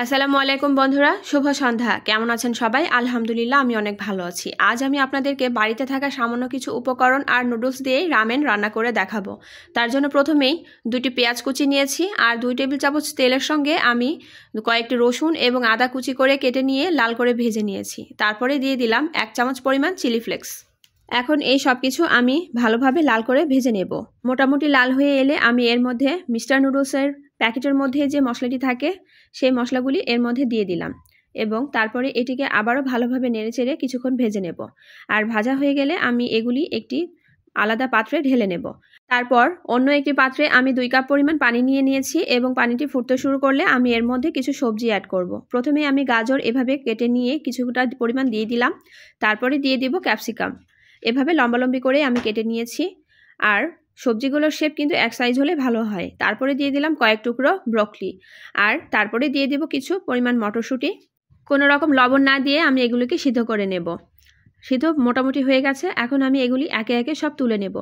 আসসালামু আলাইকুম বন্ধুরা, শুভ সন্ধ্যা। কেমন আছেন সবাই? আলহামদুলিল্লাহ, আমি অনেক ভালো আছি। আজ আমি আপনাদেরকে বাড়িতে থাকা সামান্য কিছু উপকরণ আর নুডলস দিয়েই রামেন রান্না করে দেখাবো। তার জন্য প্রথমেই 2টি পেঁয়াজ কুচি নিয়েছি আর 2 টেবিল চামচ তেলের সঙ্গে আমি কয়েকটি রসুন এবং আদা কুচি করে কেটে নিয়ে লাল করে ভেজে নিয়েছি। তারপরে দিয়ে দিলাম 1 চামচ পরিমাণ চিলি ফ্লেক্স। এখন এই সব কিছু আমি ভালোভাবে লাল করে ভেজে নেব। মোটামুটি লাল হয়ে এলে আমি এর মধ্যে মিস্টার নুডলসের প্যাকেটের মধ্যে যে মশলাটি থাকে সেই মশলাগুলি এর মধ্যে দিয়ে দিলাম এবং তারপরে এটিকে আবারও ভালোভাবে নেড়েচেড়ে কিছুক্ষণ ভেজে নেব। আর ভাজা হয়ে গেলে আমি এগুলি একটি আলাদা পাত্রে ঢেলে নেব। তারপর অন্য একটি পাত্রে আমি 2 কাপ পরিমাণ পানি নিয়ে নিয়েছি এবং পানিটি ফুটতে শুরু করলে আমি এর মধ্যে কিছু সবজি অ্যাড করব। প্রথমে আমি গাজর এভাবে কেটে নিয়ে কিছুটা পরিমাণ দিয়ে দিলাম। তারপরে দিয়ে দিব ক্যাপসিকাম। এভাবে লম্বালম্বি করে আমি কেটে নিয়েছি। আর সবজিগুলোর শেপ কিন্তু এক সাইজ হলে ভালো হয়। তারপরে দিয়ে দিলাম কয়েক টুকরো ব্রকলি আর তারপরে দিয়ে দেব কিছু পরিমাণ মটরশুঁটি। কোনো রকম লবণ না দিয়ে আমি এগুলিকে সিদ্ধ করে নেব। সিদ্ধ মোটামুটি হয়ে গেছে। এখন আমি এগুলি একে একে সব তুলে নেব।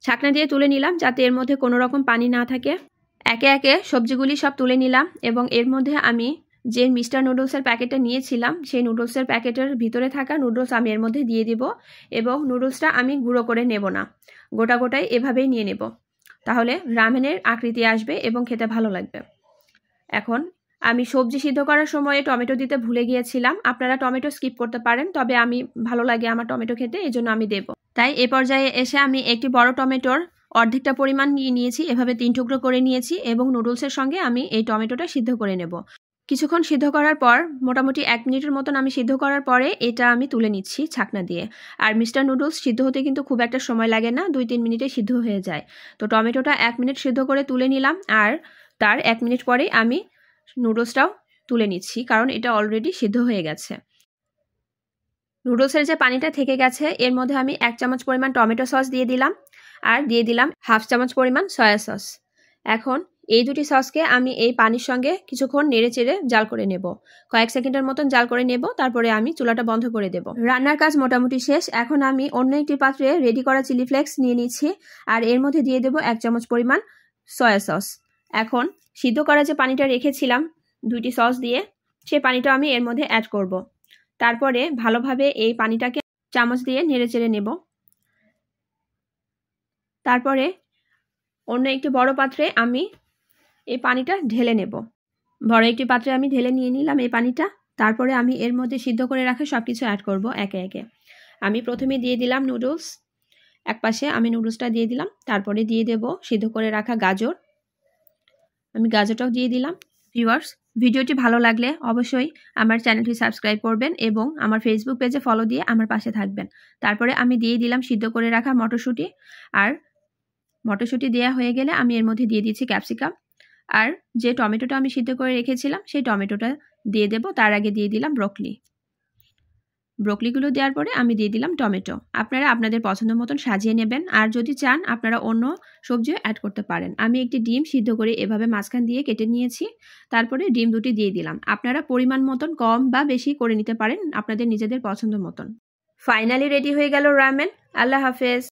ছাঁকনা দিয়ে তুলে নিলাম যাতে এর মধ্যে কোনো রকম পানি না থাকে। একে একে সবজিগুলি সব তুলে নিলাম এবং এর মধ্যে আমি যে মিস্টার নুডলসের প্যাকেটটা নিয়েছিলাম সেই নুডলসের প্যাকেটের ভিতরে থাকা নুডলস আমি এর মধ্যে দিয়ে দিব এবং নুডলসটা আমি গুঁড়ো করে নেব না, গোটা গোটাই এভাবেই নিয়ে নেব। তাহলে রামেনের আকৃতি আসবে এবং খেতে ভালো লাগবে। এখন আমি সবজি সিদ্ধ করার সময় টমেটো দিতে ভুলে গিয়েছিলাম। আপনারা টমেটো স্কিপ করতে পারেন, তবে আমি ভালো লাগে আমার টমেটো খেতে, এই জন্য আমি দেব। তাই এ পর্যায়ে এসে আমি একটি বড় টমেটোর অর্ধেকটা পরিমাণ নিয়েছি, এভাবে 3 টুকরো করে নিয়েছি এবং নুডলসের সঙ্গে আমি এই টমেটোটা সিদ্ধ করে নেব। কিছুক্ষণ সিদ্ধ করার পর মোটামুটি 1 মিনিটের মতন আমি সিদ্ধ করার পরে এটা আমি তুলে নিচ্ছি ছাঁকনা দিয়ে। আর মিস্টার নুডলস সিদ্ধ হতে কিন্তু খুব একটা সময় লাগে না, 2-3 মিনিটে সিদ্ধ হয়ে যায়। তো টমেটোটা 1 মিনিট সিদ্ধ করে তুলে নিলাম আর তার 1 মিনিট পরেই আমি নুডলসটাও তুলে নিচ্ছি, কারণ এটা অলরেডি সিদ্ধ হয়ে গেছে। নুডলসের যে পানিটা থেকে গেছে এর মধ্যে আমি 1 চামচ পরিমাণ টমেটো সস দিয়ে দিলাম আর দিয়ে দিলাম 1/2 চামচ পরিমাণ সয়া সস। এখন এই দুটি সসকে আমি এই পানির সঙ্গে কিছুক্ষণ নেড়েচেড়ে জাল করে নেব। কয়েক সেকেন্ডের মতন জাল করে নেব, তারপরে আমি চুলাটা বন্ধ করে দেব। রান্নার কাজ মোটামুটি শেষ। এখন আমি অন্য একটি পাত্রে রেডি করা চিলি ফ্লেক্স নিয়ে নিচ্ছি আর এর মধ্যে দিয়ে দেব 1 চামচ পরিমাণ সয়া সস। এখন সিদ্ধ করা যে পানিটা রেখেছিলাম 2টি সস দিয়ে, সেই পানিটা আমি এর মধ্যে অ্যাড করব। তারপরে ভালোভাবে এই পানিটাকে চামচ দিয়ে নেড়েচেড়ে নেব। তারপরে অন্য একটি বড় পাত্রে আমি এই পানিটা ঢেলে নেব। বড় একটি পাত্রে আমি ঢেলে নিয়ে নিলাম এই পানিটা। তারপরে আমি এর মধ্যে সিদ্ধ করে রাখা সব কিছু অ্যাড করব একে একে। আমি প্রথমে দিয়ে দিলাম নুডলস, এক পাশে আমি নুডলসটা দিয়ে দিলাম। তারপরে দিয়ে দেব সিদ্ধ করে রাখা গাজর, আমি গাজরটাও দিয়ে দিলাম। ভিউয়ার্স, ভিডিওটি ভালো লাগলে অবশ্যই আমার চ্যানেলটি সাবস্ক্রাইব করবেন এবং আমার ফেসবুক পেজে ফলো দিয়ে আমার পাশে থাকবেন। তারপরে আমি দিয়ে দিলাম সিদ্ধ করে রাখা মটরশুঁটি আর মটরশুঁটি দেওয়া হয়ে গেলে আমি এর মধ্যে দিয়ে দিচ্ছি ক্যাপসিকাম আর যে টমেটোটা আমি সিদ্ধ করে রেখেছিলাম সেই টমেটোটা দিয়ে দেব। তার আগে দিয়ে দিলাম ব্রকলিগুলো দেওয়ার পরে আমি দিয়ে দিলাম টমেটো। আপনারা আপনাদের পছন্দ মতন সাজিয়ে নেবেন আর যদি চান আপনারা অন্য সবজিও অ্যাড করতে পারেন। আমি একটি ডিম সিদ্ধ করে এভাবে মাঝখান দিয়ে কেটে নিয়েছি, তারপরে ডিম দুটি দিয়ে দিলাম। আপনারা পরিমাণ মতন কম বা বেশি করে নিতে পারেন আপনাদের নিজেদের পছন্দ মতন। ফাইনালি রেডি হয়ে গেল রামেন। আল্লাহ হাফেজ।